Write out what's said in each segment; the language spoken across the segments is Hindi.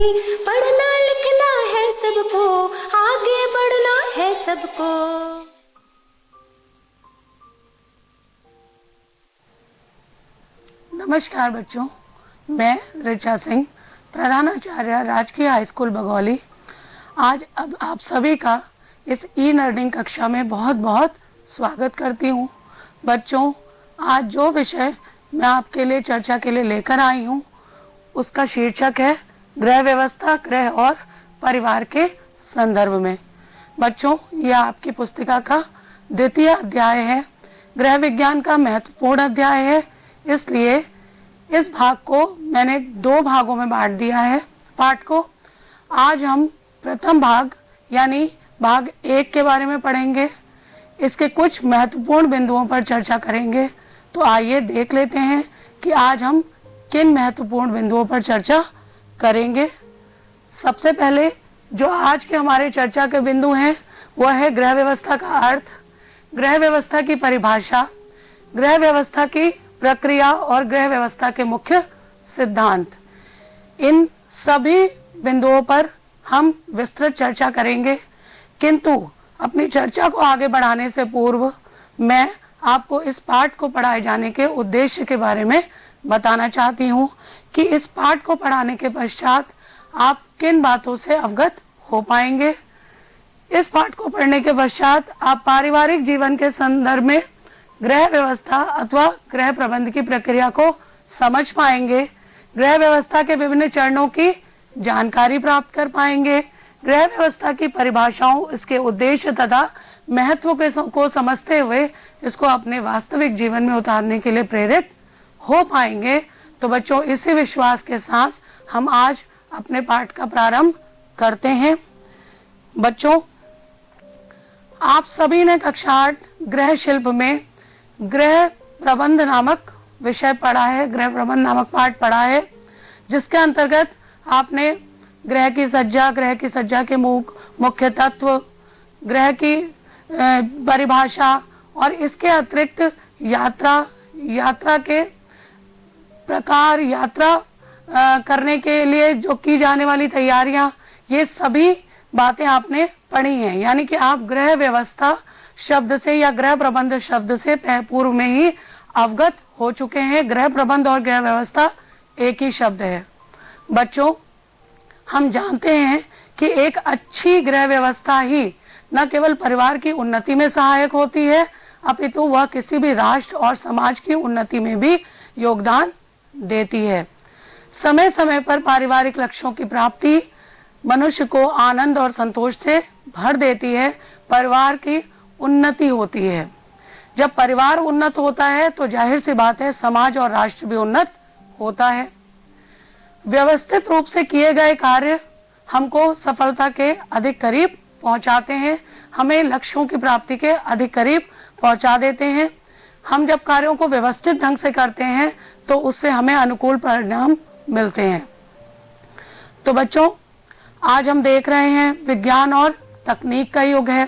पढ़ना लिखना है सबको, आगे बढ़ना है सबको। नमस्कार बच्चों, मैं ऋचा सिंह, प्रधानाचार्य राजकीय हाई स्कूल बघौली। आज अब आप सभी का इस ई लर्निंग कक्षा में बहुत बहुत स्वागत करती हूँ। बच्चों, आज जो विषय मैं आपके लिए चर्चा के लिए लेकर आई हूँ उसका शीर्षक है गृह व्यवस्था, गृह और परिवार के संदर्भ में। बच्चों, यह आपकी पुस्तिका का द्वितीय अध्याय है, गृह विज्ञान का महत्वपूर्ण अध्याय है। इसलिए इस भाग को मैंने दो भागों में बांट दिया है पाठ को। आज हम प्रथम भाग यानी भाग 1 के बारे में पढ़ेंगे, इसके कुछ महत्वपूर्ण बिंदुओं पर चर्चा करेंगे। तो आइए देख लेते हैं कि आज हम किन महत्वपूर्ण बिंदुओं पर चर्चा करेंगे। सबसे पहले जो आज के हमारे चर्चा के बिंदु हैं वह है गृह व्यवस्था का अर्थ, गृह व्यवस्था की परिभाषा, गृह व्यवस्था की प्रक्रिया और गृह व्यवस्था के मुख्य सिद्धांत। इन सभी बिंदुओं पर हम विस्तृत चर्चा करेंगे, किंतु अपनी चर्चा को आगे बढ़ाने से पूर्व मैं आपको इस पाठ को पढ़ाए जाने के उद्देश्य के बारे में बताना चाहती हूँ कि इस पाठ को पढ़ाने के पश्चात आप किन बातों से अवगत हो पाएंगे। इस पाठ को पढ़ने के पश्चात आप पारिवारिक जीवन के संदर्भ में गृह व्यवस्था अथवा गृह प्रबंध की प्रक्रिया को समझ पाएंगे, गृह व्यवस्था के विभिन्न चरणों की जानकारी प्राप्त कर पाएंगे, गृह व्यवस्था की परिभाषाओं, इसके उद्देश्य तथा महत्व को समझते हुए इसको अपने वास्तविक जीवन में उतारने के लिए प्रेरित हो पाएंगे। तो बच्चों, इसी विश्वास के साथ हम आज अपने पाठ का प्रारंभ करते हैं। बच्चों, आप सभी ने कक्षा 8 गृह शिल्प में गृह प्रबंध नामक विषय पढ़ा है, गृह प्रबंध नामक पाठ पढ़ा है, जिसके अंतर्गत आपने गृह की सज्जा के मुख्य तत्व, गृह की परिभाषा और इसके अतिरिक्त यात्रा के प्रकार, यात्रा करने के लिए जो की जाने वाली तैयारियां, ये सभी बातें आपने पढ़ी हैं। यानी कि आप गृह व्यवस्था शब्द से या गृह प्रबंध शब्द से पूर्व में ही अवगत हो चुके हैं। गृह प्रबंध और गृह व्यवस्था एक ही शब्द है। बच्चों, हम जानते हैं कि एक अच्छी गृह व्यवस्था ही न केवल परिवार की उन्नति में सहायक होती है, अपितु वह किसी भी राष्ट्र और समाज की उन्नति में भी योगदान देती है। समय समय पर पारिवारिक लक्ष्यों की प्राप्ति मनुष्य को आनंद और संतोष से भर देती है, परिवार की उन्नति होती है। जब परिवार उन्नत होता है तो जाहिर सी बात है समाज और राष्ट्र भी उन्नत होता है। व्यवस्थित रूप से किए गए कार्य हमको सफलता के अधिक करीब पहुंचाते हैं, हमें लक्ष्यों की प्राप्ति के अधिक करीब पहुंचा देते हैं। हम जब कार्यों को व्यवस्थित ढंग से करते हैं तो उससे हमें अनुकूल परिणाम मिलते हैं। तो बच्चों, आज हम देख रहे हैं विज्ञान और तकनीक का युग है।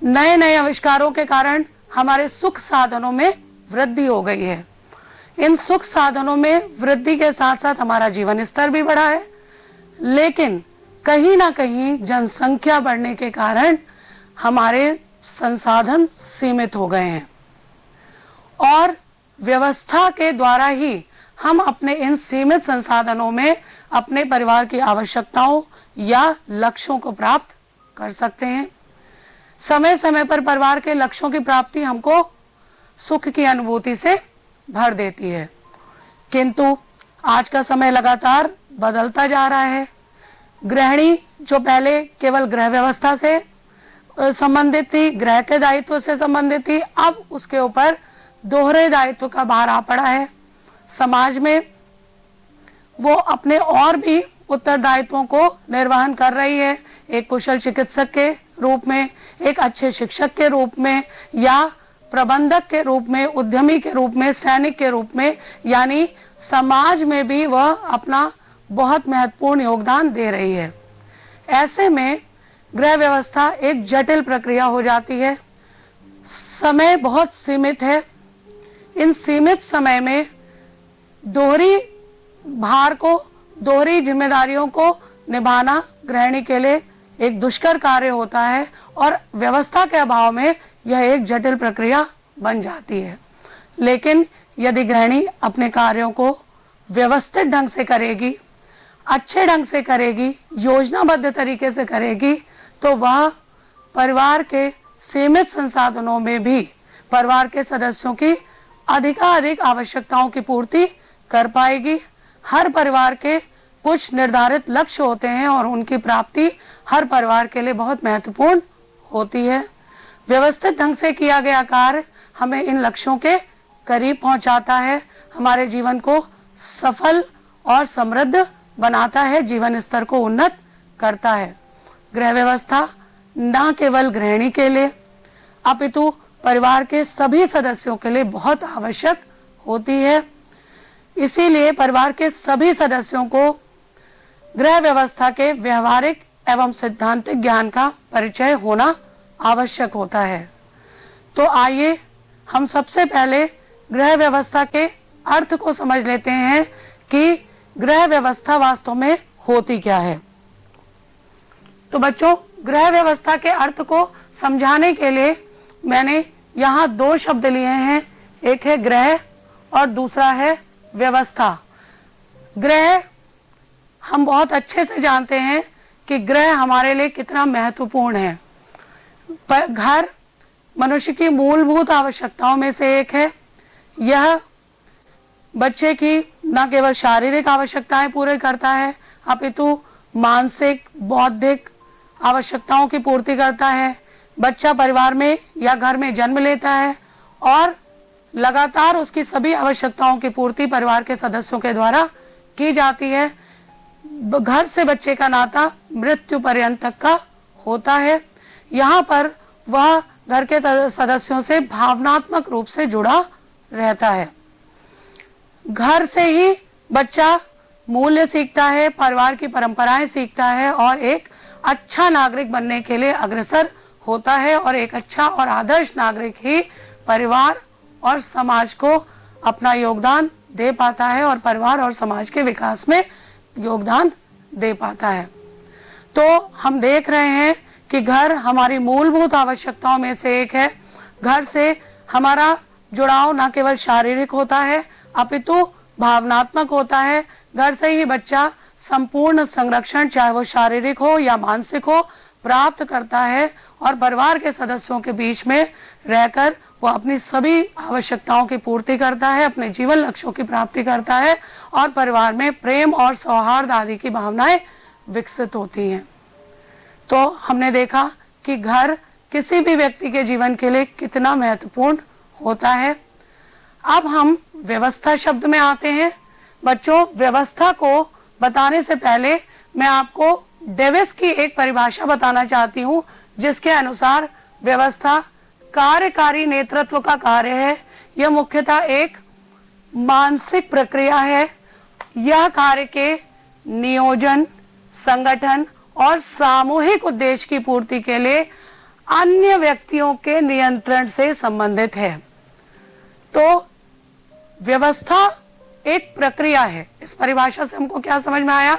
नए नए आविष्कारों के कारण हमारे सुख साधनों में वृद्धि हो गई है। इन सुख साधनों में वृद्धि के साथ साथ हमारा जीवन स्तर भी बढ़ा है, लेकिन कहीं ना कहीं जनसंख्या बढ़ने के कारण हमारे संसाधन सीमित हो गए हैं और व्यवस्था के द्वारा ही हम अपने इन सीमित संसाधनों में अपने परिवार की आवश्यकताओं या लक्ष्यों को प्राप्त कर सकते हैं। समय समय पर परिवार के लक्ष्यों की प्राप्ति हमको सुख की अनुभूति से भर देती है, किंतु आज का समय लगातार बदलता जा रहा है। गृहिणी जो पहले केवल गृह व्यवस्था से संबंधित थी, गृह के दायित्व से संबंधित थी, अब उसके ऊपर दोहरे दायित्व का भार आ पड़ा है। समाज में वो अपने और भी उत्तरदायित्वों को निर्वहन कर रही है, एक कुशल चिकित्सक के रूप में, एक अच्छे शिक्षक के रूप में, या प्रबंधक के रूप में, उद्यमी के रूप में, सैनिक के रूप में, यानी समाज में भी वह अपना बहुत महत्वपूर्ण योगदान दे रही है। ऐसे में गृह व्यवस्था एक जटिल प्रक्रिया हो जाती है। समय बहुत सीमित है। इन सीमित समय में दोहरी भार को दोहरी जिम्मेदारियों को निभाना गृहिणी के लिए एक दुष्कर कार्य होता है और व्यवस्था के अभाव में यह एक जटिल प्रक्रिया बन जाती है। लेकिन यदि गृहिणी अपने कार्यों को व्यवस्थित ढंग से करेगी, अच्छे ढंग से करेगी, योजनाबद्ध तरीके से करेगी, तो वह परिवार के सीमित संसाधनों में भी परिवार के सदस्यों की अधिकाधिक आवश्यकताओं की पूर्ति कर पाएगी। हर परिवार के कुछ निर्धारित लक्ष्य होते हैं और उनकी प्राप्ति हर परिवार के लिए बहुत महत्वपूर्ण होती है। व्यवस्थित ढंग से किया गया कार्य हमें इन लक्ष्यों के करीब पहुंचाता है, हमारे जीवन को सफल और समृद्ध बनाता है, जीवन स्तर को उन्नत करता है। गृह व्यवस्था न केवल गृहिणी के लिए अपितु परिवार के सभी सदस्यों के लिए बहुत आवश्यक होती है। इसीलिए परिवार के सभी सदस्यों को गृह व्यवस्था के व्यवहारिक एवं सैद्धांतिक ज्ञान का परिचय होना आवश्यक होता है। तो आइए हम सबसे पहले गृह व्यवस्था के अर्थ को समझ लेते हैं कि गृह व्यवस्था वास्तव में होती क्या है। तो बच्चों, गृह व्यवस्था के अर्थ को समझाने के लिए मैंने यहाँ दो शब्द लिए हैं, एक है गृह और दूसरा है व्यवस्था। गृह हम बहुत अच्छे से जानते हैं कि गृह हमारे लिए कितना महत्वपूर्ण है। घर मनुष्य की मूलभूत आवश्यकताओं में से एक है। यह बच्चे की न केवल शारीरिक आवश्यकताएं पूरी करता है अपितु मानसिक, बौद्धिक आवश्यकताओं की पूर्ति करता है। बच्चा परिवार में या घर में जन्म लेता है और लगातार उसकी सभी आवश्यकताओं की पूर्ति परिवार के सदस्यों के द्वारा की जाती है। घर से बच्चे का नाता मृत्यु पर्यंत तक का होता है। यहाँ पर वह घर के सदस्यों से भावनात्मक रूप से जुड़ा रहता है। घर से ही बच्चा मूल्य सीखता है, परिवार की परंपराएं सीखता है और एक अच्छा नागरिक बनने के लिए अग्रसर होता है। और एक अच्छा और आदर्श नागरिक ही परिवार और समाज को अपना योगदान दे पाता है और परिवार और समाज के विकास में योगदान दे पाता है। तो हम देख रहे हैं कि घर हमारी मूलभूत आवश्यकताओं में से एक है। घर से हमारा जुड़ाव न केवल शारीरिक होता है अपितु भावनात्मक होता है। घर से ही बच्चा संपूर्ण संरक्षण, चाहे वो शारीरिक हो या मानसिक हो, प्राप्त करता है और परिवार के सदस्यों के बीच में रहकर वो अपनी सभी आवश्यकताओं की पूर्ति करता है, अपने जीवन लक्ष्यों की प्राप्ति करता है और परिवार में प्रेम और सौहार्द आदि की भावनाएं विकसित होती हैं। तो हमने देखा कि घर किसी भी व्यक्ति के जीवन के लिए कितना महत्वपूर्ण होता है। अब हम व्यवस्था शब्द में आते हैं। बच्चों, व्यवस्था को बताने से पहले मैं आपको डेविस की एक परिभाषा बताना चाहती हूँ, जिसके अनुसार व्यवस्था कार्यकारी नेतृत्व का कार्य है। यह मुख्यतः एक मानसिक प्रक्रिया है। यह कार्य के नियोजन, संगठन और सामूहिक उद्देश्य की पूर्ति के लिए अन्य व्यक्तियों के नियंत्रण से संबंधित है। तो व्यवस्था एक प्रक्रिया है। इस परिभाषा से हमको क्या समझ में आया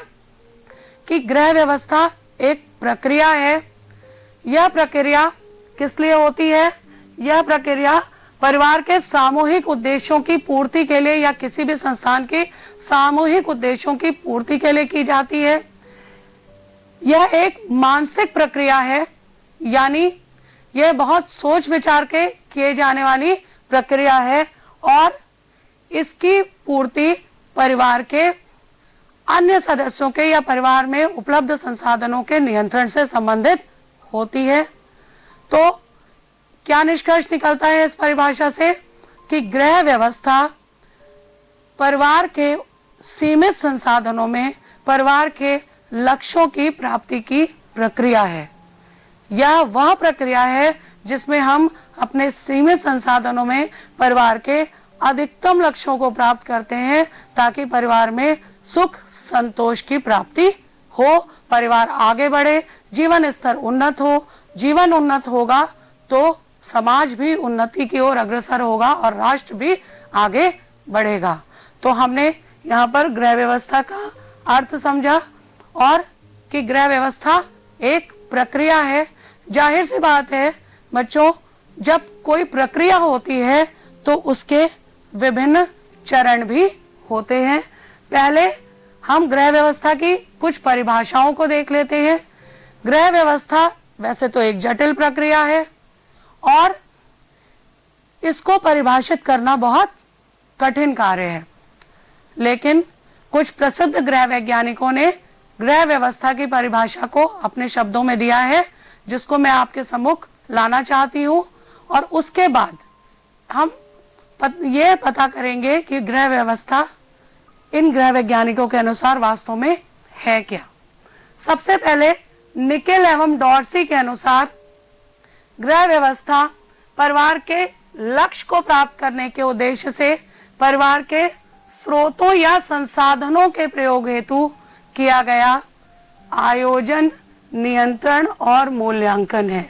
कि गृह व्यवस्था एक प्रक्रिया है। यह प्रक्रिया किस लिए होती है? यह प्रक्रिया परिवार के सामूहिक उद्देश्यों की पूर्ति के लिए या किसी भी संस्थान के सामूहिक उद्देश्यों की पूर्ति के लिए की जाती है। यह एक मानसिक प्रक्रिया है, यानी यह बहुत सोच विचार के किए जाने वाली प्रक्रिया है और इसकी पूर्ति परिवार के अन्य सदस्यों के या परिवार में उपलब्ध संसाधनों के नियंत्रण से संबंधित होती है। तो क्या निष्कर्ष निकलता है इस परिभाषा से कि गृह व्यवस्था परिवार के सीमित संसाधनों में परिवार के लक्ष्यों की प्राप्ति की प्रक्रिया है। यह वह प्रक्रिया है जिसमें हम अपने सीमित संसाधनों में परिवार के अधिकतम लक्ष्यों को प्राप्त करते हैं ताकि परिवार में सुख संतोष की प्राप्ति हो, परिवार आगे बढ़े, जीवन स्तर उन्नत हो। जीवन उन्नत होगा तो समाज भी उन्नति की ओर अग्रसर होगा और राष्ट्र भी आगे बढ़ेगा। तो हमने यहाँ पर गृह व्यवस्था का अर्थ समझा और कि गृह व्यवस्था एक प्रक्रिया है। जाहिर सी बात है बच्चों, जब कोई प्रक्रिया होती है तो उसके विभिन्न चरण भी होते हैं। पहले हम गृह व्यवस्था की कुछ परिभाषाओं को देख लेते हैं। गृह व्यवस्था वैसे तो एक जटिल प्रक्रिया है और इसको परिभाषित करना बहुत कठिन कार्य है, लेकिन कुछ प्रसिद्ध गृह वैज्ञानिकों ने गृह व्यवस्था की परिभाषा को अपने शब्दों में दिया है, जिसको मैं आपके सम्मुख लाना चाहती हूं। और उसके बाद हम ये पता करेंगे कि गृह व्यवस्था इन गृह वैज्ञानिकों के अनुसार वास्तव में है क्या। सबसे पहले निकेल एवं डॉर्सी के अनुसार गृह व्यवस्था परिवार के लक्ष्य को प्राप्त करने के उद्देश्य से परिवार के स्रोतों या संसाधनों के प्रयोग हेतु किया गया आयोजन, नियंत्रण और मूल्यांकन है।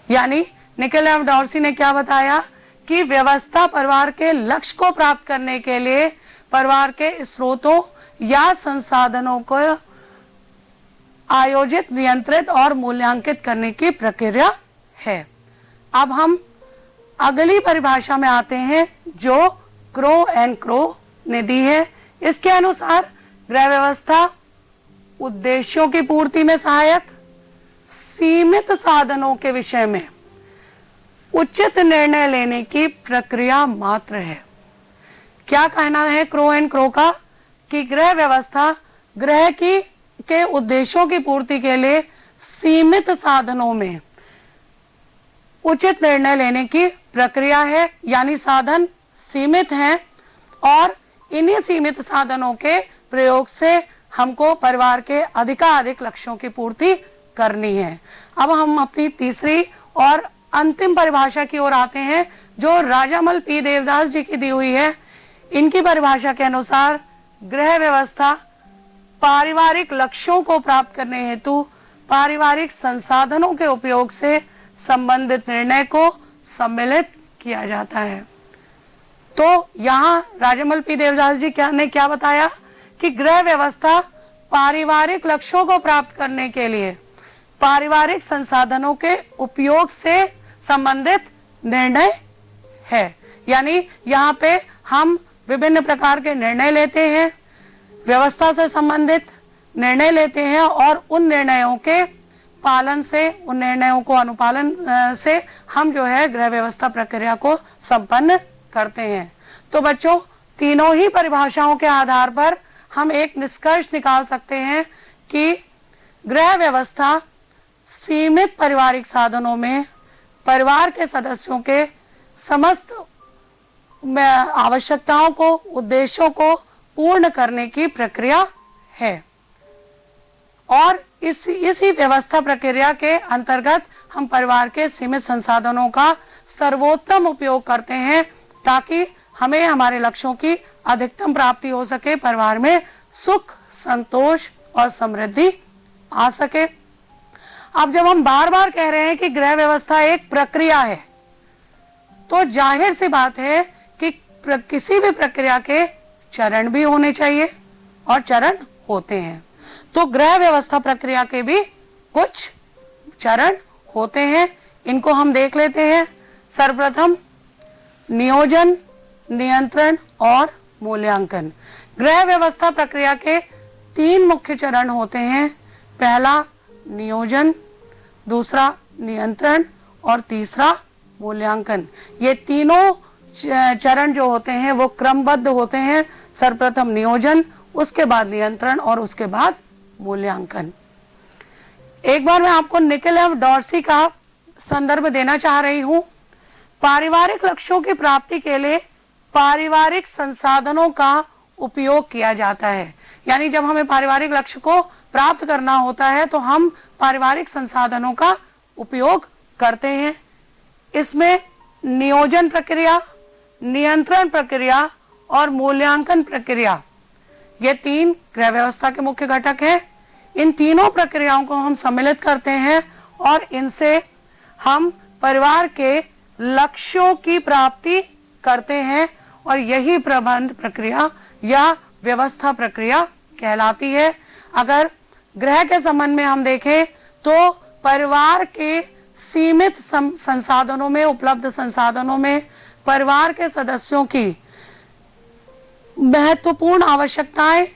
यानी निकेल एवं डॉर्सी ने क्या बताया कि व्यवस्था परिवार के लक्ष्य को प्राप्त करने के लिए परिवार के स्रोतों या संसाधनों को आयोजित, नियंत्रित और मूल्यांकित करने की प्रक्रिया है। अब हम अगली परिभाषा में आते हैं जो क्रो एंड क्रो ने दी है। इसके अनुसार गृह व्यवस्था उद्देश्यों की पूर्ति में सहायक, सीमित साधनों के विषय में उचित निर्णय लेने की प्रक्रिया मात्र है। क्या कहना है क्रो एंड क्रो का कि गृह व्यवस्था गृह के उद्देश्यों की पूर्ति के लिए सीमित साधनों में उचित निर्णय लेने की प्रक्रिया है। यानी साधन सीमित हैं और इन्हीं सीमित साधनों के प्रयोग से हमको परिवार के अधिकाधिक लक्ष्यों की पूर्ति करनी है। अब हम अपनी तीसरी और अंतिम परिभाषा की ओर आते हैं जो राजामल पी देवदास जी की दी हुई है। इनकी परिभाषा के अनुसार गृह व्यवस्था पारिवारिक लक्ष्यों को प्राप्त करने हेतु पारिवारिक संसाधनों के उपयोग से संबंधित निर्णय को सम्मिलित किया जाता है। तो यहाँ राजामल पी देवदास जी ने क्या बताया कि गृह व्यवस्था पारिवारिक लक्ष्यों को प्राप्त करने के लिए पारिवारिक संसाधनों के उपयोग से संबंधित निर्णय है। यानी यहाँ पे हम विभिन्न प्रकार के निर्णय लेते हैं, व्यवस्था से संबंधित निर्णय लेते हैं और उन निर्णयों के पालन से, उन निर्णयों को अनुपालन से हम जो है गृह व्यवस्था प्रक्रिया को संपन्न करते हैं। तो बच्चों, तीनों ही परिभाषाओं के आधार पर हम एक निष्कर्ष निकाल सकते हैं कि गृह व्यवस्था सीमित पारिवारिक साधनों में परिवार के सदस्यों के समस्त आवश्यकताओं को, उद्देश्यों को पूर्ण करने की प्रक्रिया है। और इसी व्यवस्था प्रक्रिया के अंतर्गत हम परिवार के सीमित संसाधनों का सर्वोत्तम उपयोग करते हैं ताकि हमें हमारे लक्ष्यों की अधिकतम प्राप्ति हो सके, परिवार में सुख, संतोष और समृद्धि आ सके। अब जब हम बार बार कह रहे हैं कि गृह व्यवस्था एक प्रक्रिया है, तो जाहिर सी बात है कि किसी भी प्रक्रिया के चरण भी होने चाहिए और चरण होते हैं। तो गृह व्यवस्था प्रक्रिया के भी कुछ चरण होते हैं, इनको हम देख लेते हैं। सर्वप्रथम नियोजन, नियंत्रण और मूल्यांकन। गृह व्यवस्था प्रक्रिया के 3 मुख्य चरण होते हैं। पहला नियोजन, दूसरा नियंत्रण और तीसरा मूल्यांकन। ये तीनों चरण जो होते हैं वो क्रमबद्ध होते हैं। सर्वप्रथम नियोजन, उसके बाद नियंत्रण और उसके बाद मूल्यांकन। एक बार मैं आपको निकेल एवं डॉर्सी का संदर्भ देना चाह रही हूं। पारिवारिक लक्ष्यों की प्राप्ति के लिए पारिवारिक संसाधनों का उपयोग किया जाता है। यानी जब हमें पारिवारिक लक्ष्य को प्राप्त करना होता है तो हम पारिवारिक संसाधनों का उपयोग करते हैं। इसमें नियोजन प्रक्रिया, नियंत्रण प्रक्रिया और मूल्यांकन प्रक्रिया, ये 3 गृह व्यवस्था के मुख्य घटक हैं। इन तीनों प्रक्रियाओं को हम सम्मिलित करते हैं और इनसे हम परिवार के लक्ष्यों की प्राप्ति करते हैं और यही प्रबंध प्रक्रिया या व्यवस्था प्रक्रिया कहलाती है। अगर गृह के संबंध में हम देखें तो परिवार के सीमित संसाधनों में, उपलब्ध संसाधनों में परिवार के सदस्यों की महत्वपूर्ण आवश्यकताएं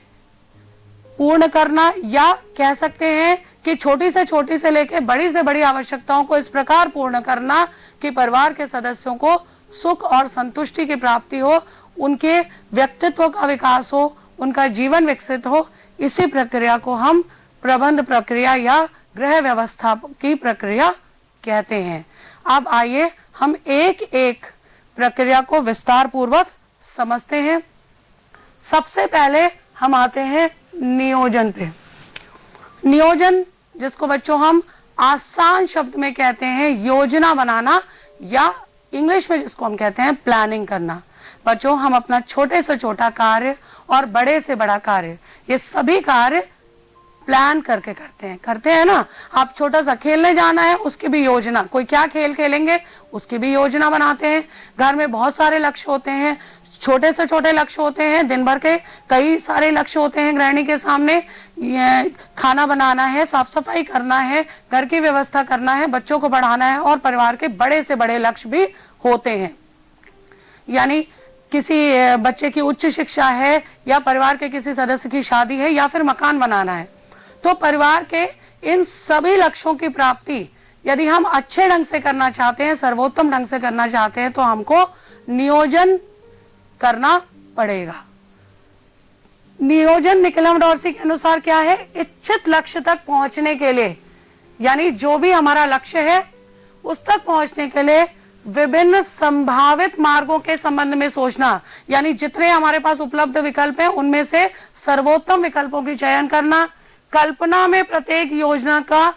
पूर्ण करना, या कह सकते हैं कि छोटी से लेकर बड़ी से बड़ी आवश्यकताओं को इस प्रकार पूर्ण करना कि परिवार के सदस्यों को सुख और संतुष्टि की प्राप्ति हो, उनके व्यक्तित्व का विकास हो, उनका जीवन विकसित हो। इसी प्रक्रिया को हम प्रबंध प्रक्रिया या गृह व्यवस्था की प्रक्रिया कहते हैं। अब आइए हम एक एक प्रक्रिया को विस्तार पूर्वक समझते हैं। सबसे पहले हम आते हैं नियोजन पे। नियोजन, जिसको बच्चों हम आसान शब्द में कहते हैं योजना बनाना, या इंग्लिश में जिसको हम कहते हैं प्लानिंग करना। बच्चों, हम अपना छोटे से छोटा कार्य और बड़े से बड़ा कार्य, ये सभी कार्य प्लान करके करते हैं ना। आप छोटा सा खेलने जाना है, उसकी भी योजना, कोई क्या खेल खेलेंगे उसकी भी योजना बनाते हैं। घर में बहुत सारे लक्ष्य होते हैं, छोटे से छोटे लक्ष्य होते हैं, दिन भर के कई सारे लक्ष्य होते हैं गृहिणी के सामने। खाना बनाना है, साफ सफाई करना है, घर की व्यवस्था करना है, बच्चों को पढ़ाना है, और परिवार के बड़े से बड़े लक्ष्य भी होते हैं। यानी किसी बच्चे की उच्च शिक्षा है, या परिवार के किसी सदस्य की शादी है, या फिर मकान बनाना है। तो परिवार के इन सभी लक्ष्यों की प्राप्ति यदि हम अच्छे ढंग से करना चाहते हैं, सर्वोत्तम ढंग से करना चाहते हैं, तो हमको नियोजन करना पड़ेगा। नियोजन निकोलम डॉर्सी के अनुसार क्या है? इच्छित लक्ष्य तक पहुंचने के लिए, यानी जो भी हमारा लक्ष्य है उस तक पहुंचने के लिए विभिन्न संभावित मार्गों के संबंध में सोचना, यानी जितने हमारे पास उपलब्ध विकल्प हैं उनमें से सर्वोत्तम विकल्पों की चयन करना, कल्पना में प्रत्येक योजना का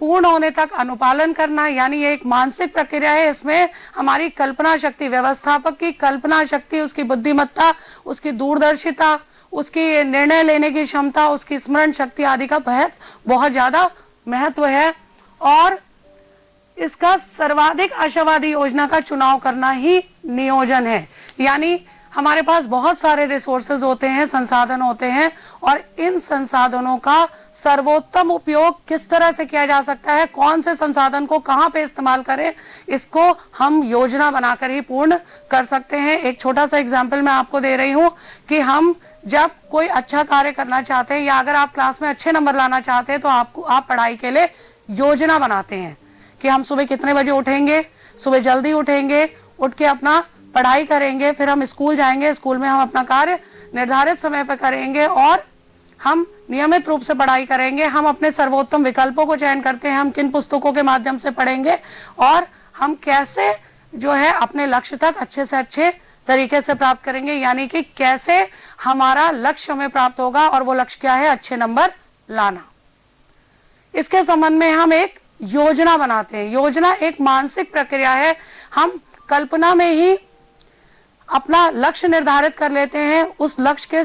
पूर्ण होने तक अनुपालन करना, यानी ये एक मानसिक प्रक्रिया है। इसमें हमारी कल्पना शक्ति, व्यवस्थापक की कल्पना शक्ति, उसकी बुद्धिमत्ता, उसकी दूरदर्शिता, उसकी निर्णय लेने की क्षमता, उसकी स्मरण शक्ति आदि का बहुत ज्यादा महत्व है। और इसका सर्वाधिक आशावादी योजना का चुनाव करना ही नियोजन है। यानी हमारे पास बहुत सारे रिसोर्सेज होते हैं, संसाधन होते हैं, और इन संसाधनों का सर्वोत्तम उपयोग किस तरह से किया जा सकता है, कौन से संसाधन को कहां पे इस्तेमाल करें, इसको हम योजना बनाकर ही पूर्ण कर सकते हैं। एक छोटा सा एग्जाम्पल मैं आपको दे रही हूं कि हम जब कोई अच्छा कार्य करना चाहते हैं, या अगर आप क्लास में अच्छे नंबर लाना चाहते हैं, तो आप पढ़ाई के लिए योजना बनाते हैं कि हम सुबह कितने बजे उठेंगे, सुबह जल्दी उठेंगे, उठ के अपना पढ़ाई करेंगे, फिर हम स्कूल जाएंगे, स्कूल में हम अपना कार्य निर्धारित समय पर करेंगे, और हम नियमित रूप से पढ़ाई करेंगे। हम अपने सर्वोत्तम विकल्पों को चयन करते हैं, हम किन पुस्तकों के माध्यम से पढ़ेंगे, और हम कैसे जो है अपने लक्ष्य तक अच्छे से अच्छे तरीके से प्राप्त करेंगे, यानी कि कैसे हमारा लक्ष्य हमें प्राप्त होगा, और वो लक्ष्य क्या है? अच्छे नंबर लाना। इसके संबंध में हम एक योजना बनाते हैं। योजना एक मानसिक प्रक्रिया है। हम कल्पना में ही अपना लक्ष्य निर्धारित कर लेते हैं, उस लक्ष्य के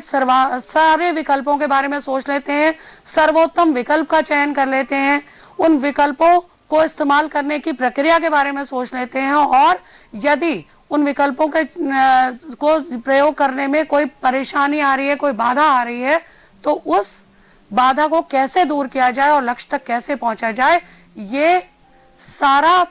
सारे विकल्पों के बारे में सोच लेते हैं, सर्वोत्तम विकल्प का चयन कर लेते हैं, उन विकल्पों को इस्तेमाल करने की प्रक्रिया के बारे में सोच लेते हैं, और यदि उन विकल्पों के को प्रयोग करने में कोई परेशानी आ रही है, कोई बाधा आ रही है, तो उस बाधा को कैसे दूर किया जाए और लक्ष्य तक कैसे पहुंचा जाए, ये सारा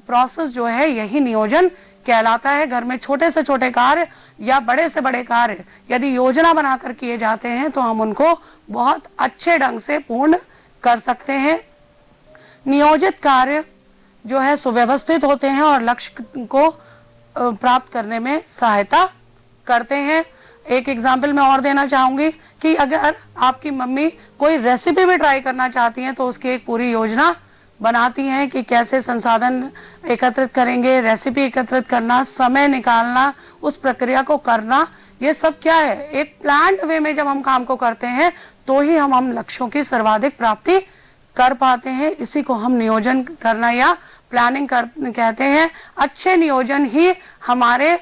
प्रोसेस जो है यही नियोजन कहलाता है। घर में छोटे से छोटे कार्य या बड़े से बड़े कार्य यदि योजना बनाकर किए जाते हैं, तो हम उनको बहुत अच्छे ढंग से पूर्ण कर सकते हैं। नियोजित कार्य जो है सुव्यवस्थित होते हैं और लक्ष्य को प्राप्त करने में सहायता करते हैं। एक एग्जाम्पल मैं और देना चाहूंगी कि अगर आपकी मम्मी कोई रेसिपी भी ट्राई करना चाहती हैं, तो उसकी एक पूरी योजना बनाती हैं कि कैसे संसाधन एकत्रित करेंगे, रेसिपी एकत्रित करना, समय निकालना, उस प्रक्रिया को करना, ये सब क्या है? एक प्लान्ड वे में जब हम काम को करते हैं, तो ही हम लक्ष्यों की सर्वाधिक प्राप्ति कर पाते हैं। इसी को हम नियोजन करना या प्लानिंग कहते हैं। अच्छे नियोजन ही हमारे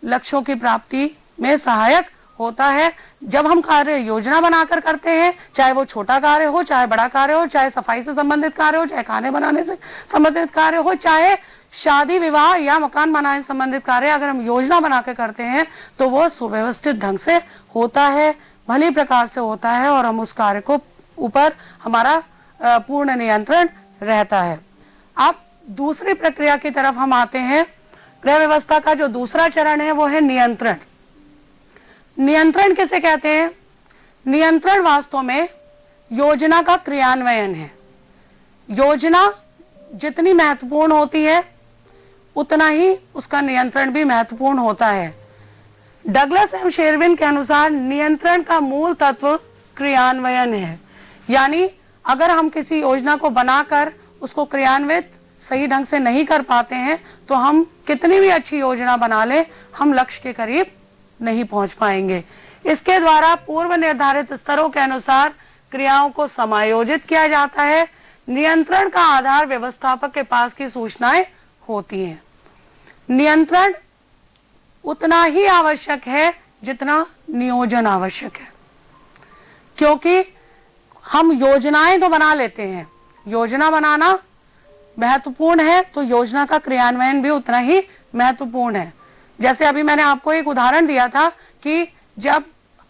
लक्ष्यों की प्राप्ति में सहायक होता है। जब हम कार्य योजना बनाकर करते हैं, चाहे वो छोटा कार्य हो, चाहे बड़ा कार्य हो, चाहे सफाई से संबंधित कार्य हो, चाहे खाने बनाने से संबंधित कार्य हो, चाहे शादी विवाह या मकान बनाने से संबंधित कार्य, अगर हम योजना बनाकर करते हैं तो वो सुव्यवस्थित ढंग से होता है। भली प्रकार से होता है और हम उस कार्य को ऊपर हमारा पूर्ण नियंत्रण रहता है। अब दूसरी प्रक्रिया की तरफ हम आते हैं। गृह व्यवस्था का जो दूसरा चरण है वो है नियंत्रण। नियंत्रण किसे कहते हैं? नियंत्रण वास्तव में योजना का क्रियान्वयन है। योजना जितनी महत्वपूर्ण होती है उतना ही उसका नियंत्रण भी महत्वपूर्ण होता है। डगलस एम शेरविन के अनुसार नियंत्रण का मूल तत्व क्रियान्वयन है। यानी अगर हम किसी योजना को बनाकर उसको क्रियान्वित सही ढंग से नहीं कर पाते हैं तो हम कितनी भी अच्छी योजना बना ले, हम लक्ष्य के करीब नहीं पहुंच पाएंगे। इसके द्वारा पूर्व निर्धारित स्तरों के अनुसार क्रियाओं को समायोजित किया जाता है। नियंत्रण का आधार व्यवस्थापक के पास की सूचनाएं होती हैं। नियंत्रण उतना ही आवश्यक है जितना नियोजन आवश्यक है, क्योंकि हम योजनाएं तो बना लेते हैं, योजना बनाना महत्वपूर्ण है तो योजना का क्रियान्वयन भी उतना ही महत्वपूर्ण है। जैसे अभी मैंने आपको एक उदाहरण दिया था कि जब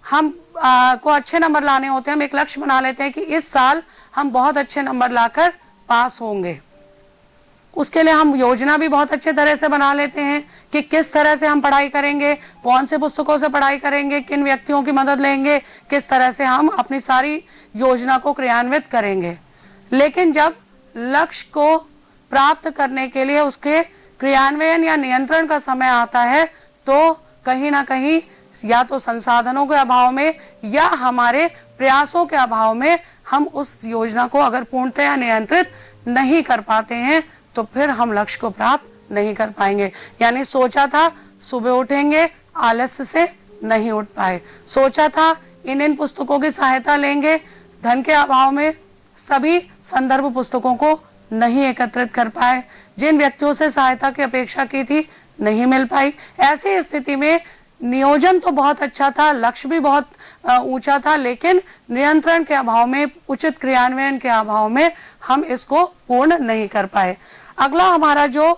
हम को अच्छे नंबर लाने होते हैं, हम एक लक्ष्य बना लेते हैं कि इस साल हम बहुत अच्छे नंबर लाकर पास होंगे। उसके लिए हम योजना भी बहुत अच्छे तरह से बना लेते हैं कि किस तरह से हम पढ़ाई करेंगे, कौन से पुस्तकों से पढ़ाई करेंगे, किन व्यक्तियों की मदद लेंगे, किस तरह से हम अपनी सारी योजना को क्रियान्वित करेंगे। लेकिन जब लक्ष्य को प्राप्त करने के लिए उसके क्रियान्वयन या नियंत्रण का समय आता है तो कहीं ना कहीं या तो संसाधनों के अभाव में या हमारे प्रयासों के अभाव में हम उस योजना को अगर पूर्णतया नियंत्रित नहीं कर पाते हैं तो फिर हम लक्ष्य को प्राप्त नहीं कर पाएंगे। यानी सोचा था सुबह उठेंगे, आलस्य से नहीं उठ पाए। सोचा था इन पुस्तकों की सहायता लेंगे, धन के अभाव में सभी संदर्भ पुस्तकों को नहीं एकत्रित कर पाए। जिन व्यक्तियों से सहायता की अपेक्षा की थी नहीं मिल पाई। ऐसी स्थिति में नियोजन तो बहुत अच्छा था, लक्ष्य भी बहुत ऊंचा था, लेकिन नियंत्रण के अभाव में, उचित क्रियान्वयन के अभाव में हम इसको पूर्ण नहीं कर पाए। अगला हमारा जो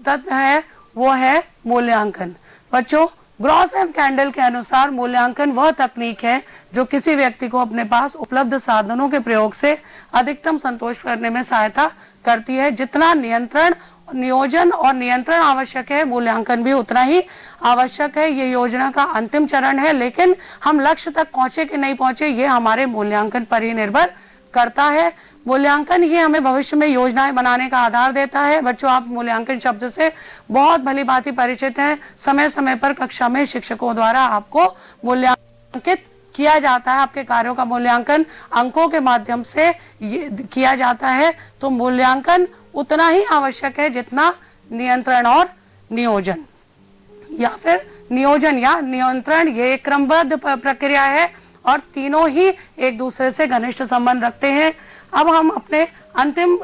तत्व है वो है मूल्यांकन। बच्चों, ग्रॉस एंड कैंडल के अनुसार मूल्यांकन वह तकनीक है जो किसी व्यक्ति को अपने पास उपलब्ध साधनों के प्रयोग से अधिकतम संतोष करने में सहायता करती है। जितना नियंत्रण, नियोजन और नियंत्रण आवश्यक है, मूल्यांकन भी उतना ही आवश्यक है। ये योजना का अंतिम चरण है, लेकिन हम लक्ष्य तक पहुंचे कि नहीं पहुंचे ये हमारे मूल्यांकन पर ही निर्भर करता है। मूल्यांकन ही हमें भविष्य में योजनाएं बनाने का आधार देता है। बच्चों, आप मूल्यांकन शब्द से बहुत भली भांति परिचित हैं। समय समय पर कक्षा में शिक्षकों द्वारा आपको मूल्यांकित किया जाता है। आपके कार्यों का मूल्यांकन अंकों के माध्यम से किया जाता है। तो मूल्यांकन उतना ही आवश्यक है जितना नियंत्रण और नियोजन, या फिर नियोजन या नियंत्रण। ये एक क्रमबद्ध प्रक्रिया है और तीनों ही एक दूसरे से घनिष्ठ संबंध रखते हैं। अब हम अपने अंतिम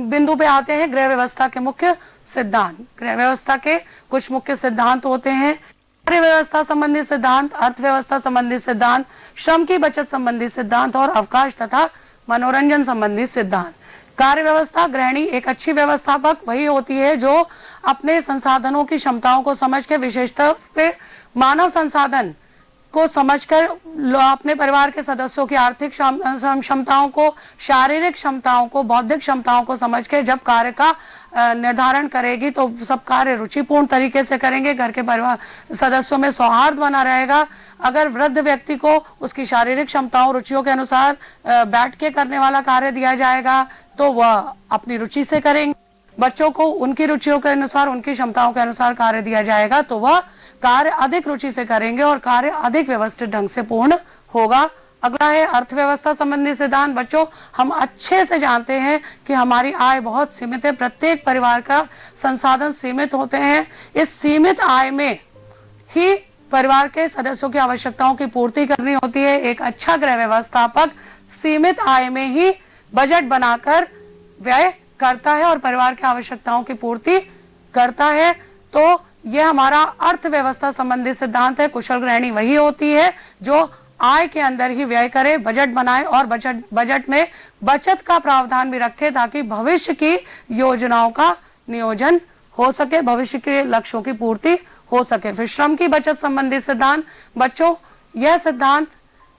बिंदु पे आते हैं, गृह व्यवस्था के मुख्य सिद्धांत। गृह व्यवस्था के कुछ मुख्य सिद्धांत होते हैं। कार्य व्यवस्था संबंधी सिद्धांत, अर्थव्यवस्था संबंधी सिद्धांत, श्रम की बचत संबंधी सिद्धांत और अवकाश तथा मनोरंजन संबंधी सिद्धांत। कार्य व्यवस्था गृहिणी एक अच्छी व्यवस्थापक वही होती है जो अपने संसाधनों की क्षमताओं को समझ के, विशेषतः पे मानव संसाधन को समझकर अपने परिवार के सदस्यों की आर्थिक क्षमताओं को, शारीरिक क्षमताओं को, बौद्धिक क्षमताओं को समझ के जब कार्य का निर्धारण करेगी तो सब कार्य रुचिपूर्ण तरीके से करेंगे। घर के परिवार सदस्यों में सौहार्द बना रहेगा। अगर वृद्ध व्यक्ति को उसकी शारीरिक क्षमताओं, रुचियों के अनुसार बैठ के करने वाला कार्य दिया जाएगा तो वह अपनी रुचि से करेंगे। बच्चों को उनकी रुचियों के अनुसार, उनकी क्षमताओं के अनुसार कार्य दिया जाएगा तो वह कार्य अधिक रुचि से करेंगे और कार्य अधिक व्यवस्थित ढंग से पूर्ण होगा। अगला है अर्थव्यवस्था संबंधी सिद्धांत। बच्चों, हम अच्छे से जानते हैं कि हमारी आय बहुत सीमित है। प्रत्येक परिवार का संसाधन सीमित होते हैं। इस सीमित आय में ही परिवार के सदस्यों की आवश्यकताओं की पूर्ति करनी होती है। एक अच्छा गृह व्यवस्थापक सीमित आय में ही बजट बनाकर व्यय करता है और परिवार की आवश्यकताओं की पूर्ति करता है। तो यह हमारा अर्थव्यवस्था संबंधी सिद्धांत है। कुशल गृहिणी वही होती है जो आय के अंदर ही व्यय करे, बजट बनाए और बजट में बचत का प्रावधान भी रखे ताकि भविष्य की योजनाओं का नियोजन हो सके, भविष्य के लक्ष्यों की पूर्ति हो सके। फिर श्रम की बचत संबंधी सिद्धांत। बच्चों, यह सिद्धांत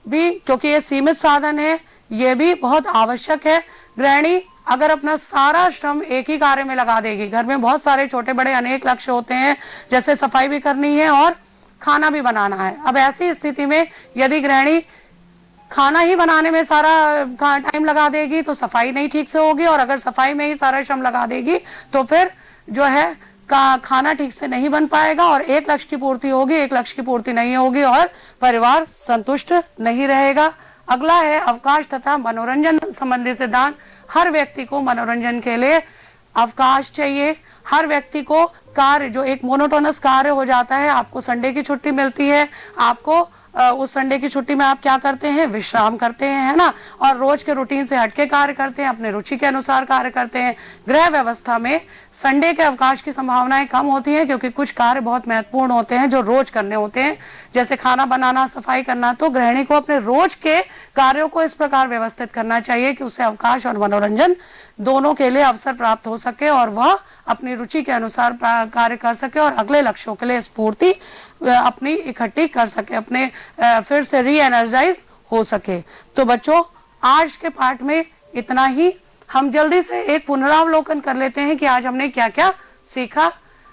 भी, क्योंकि ये सीमित साधन है, ये भी बहुत आवश्यक है। गृहिणी अगर अपना सारा श्रम एक ही कार्य में लगा देगी, घर में बहुत सारे छोटे बड़े अनेक लक्ष्य होते हैं, जैसे सफाई भी करनी है और खाना भी बनाना है। अब ऐसी स्थिति में यदि गृहिणी खाना ही बनाने में सारा टाइम लगा देगी तो सफाई नहीं ठीक से होगी, और अगर सफाई में ही सारा श्रम लगा देगी तो फिर जो है खाना ठीक से नहीं बन पाएगा, और एक लक्ष्य की पूर्ति होगी, एक लक्ष्य की पूर्ति नहीं होगी, और परिवार संतुष्ट नहीं रहेगा। अगला है अवकाश तथा मनोरंजन संबंधी सिद्धांत। हर व्यक्ति को मनोरंजन के लिए अवकाश चाहिए। हर व्यक्ति को कार्य जो एक मोनोटोनस कार्य हो जाता है, आपको संडे की छुट्टी मिलती है, आपको उस संडे की छुट्टी में आप क्या करते हैं, विश्राम करते हैं, है ना, और रोज के रूटीन से हटके कार्य करते हैं, अपने रुचि के अनुसार कार्य करते हैं। गृह व्यवस्था में संडे के अवकाश की संभावनाएं कम होती हैं, क्योंकि कुछ कार्य बहुत महत्वपूर्ण होते हैं जो रोज करने होते हैं, जैसे खाना बनाना, सफाई करना। तो गृहिणी को अपने रोज के कार्यों को इस प्रकार व्यवस्थित करना चाहिए कि उसे अवकाश और मनोरंजन दोनों के लिए अवसर प्राप्त हो सके, और वह अपनी रुचि के अनुसार कार्य कर सके, और अगले लक्ष्यों के लिए स्फूर्ति अपनी इकट्ठी कर सके, अपने फिर से री एनर्जाइज हो सके। तो बच्चों, आज के पाठ में इतना ही। हम जल्दी से एक पुनरावलोकन कर लेते हैं कि आज हमने क्या क्या सीखा।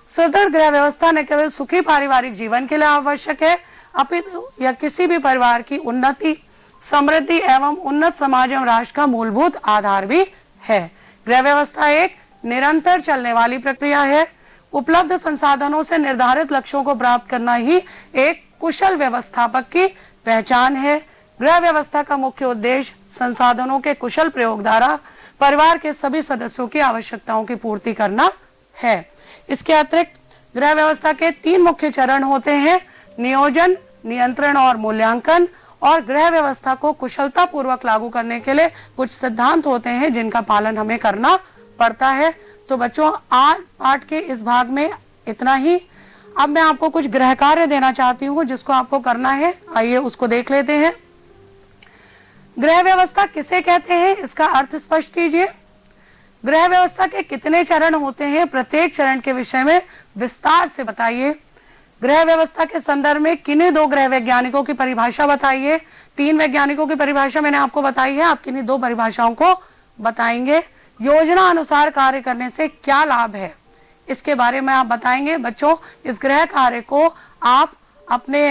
सुदृढ़ गृह व्यवस्था न केवल सुखी पारिवारिक जीवन के लिए आवश्यक है, अपितु यह किसी भी परिवार की उन्नति, समृद्धि एवं उन्नत समाज एवं राष्ट्र का मूलभूत आधार भी है। गृह व्यवस्था एक निरंतर चलने वाली प्रक्रिया है। उपलब्ध संसाधनों से निर्धारित लक्ष्यों को प्राप्त करना ही एक कुशल व्यवस्थापक की पहचान है। गृह व्यवस्था का मुख्य उद्देश्य संसाधनों के कुशल प्रयोग द्वारा परिवार के सभी सदस्यों की आवश्यकताओं की पूर्ति करना है। इसके अतिरिक्त गृह व्यवस्था के 3 मुख्य चरण होते हैं: नियोजन, नियंत्रण और मूल्यांकन। और गृह व्यवस्था को कुशलता पूर्वक लागू करने के लिए कुछ सिद्धांत होते हैं जिनका पालन हमें करना पड़ता है। तो बच्चों, आज पाठ के इस भाग में इतना ही। अब मैं आपको कुछ गृह कार्य देना चाहती हूँ जिसको आपको करना है। आइए उसको देख लेते हैं। गृह व्यवस्था किसे कहते हैं, इसका अर्थ स्पष्ट कीजिए। गृह व्यवस्था के कितने चरण होते हैं, प्रत्येक चरण के विषय में विस्तार से बताइए। गृह व्यवस्था के संदर्भ में किन्हीं 2 गृह वैज्ञानिकों की परिभाषा बताइए। 3 वैज्ञानिकों की परिभाषा मैंने आपको बताई है, आप किन्हीं 2 परिभाषाओं को बताएंगे। योजना अनुसार कार्य करने से क्या लाभ है, इसके बारे में आप बताएंगे। बच्चों, इस गृह कार्य को आप अपने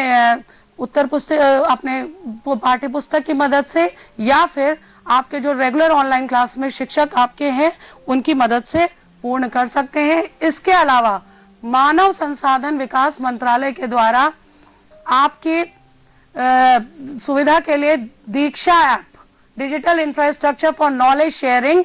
अपने पाठ्य पुस्तक की मदद से, या फिर आपके जो रेगुलर ऑनलाइन क्लास में शिक्षक आपके हैं उनकी मदद से पूर्ण कर सकते हैं। इसके अलावा मानव संसाधन विकास मंत्रालय के द्वारा आपकी सुविधा के लिए Diksha app, digital infrastructure for knowledge sharing,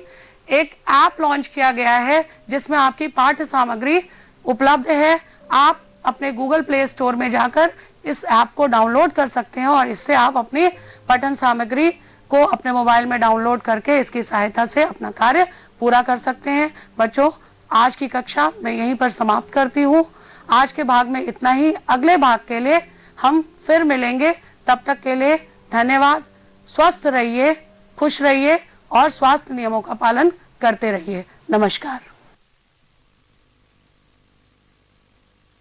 एक ऐप लॉन्च किया गया है जिसमें आपकी पाठ्य सामग्री उपलब्ध है। आप अपने गूगल प्ले स्टोर में जाकर इस ऐप को डाउनलोड कर सकते हैं, और इससे आप अपनी पठन सामग्री को अपने मोबाइल में डाउनलोड करके इसकी सहायता से अपना कार्य पूरा कर सकते हैं। बच्चों, आज की कक्षा मैं यहीं पर समाप्त करती हूँ। आज के भाग में इतना ही। अगले भाग के लिए हम फिर मिलेंगे। तब तक के लिए धन्यवाद। स्वस्थ रहिए, खुश रहिए और स्वास्थ्य नियमों का पालन करते रहिए। नमस्कार।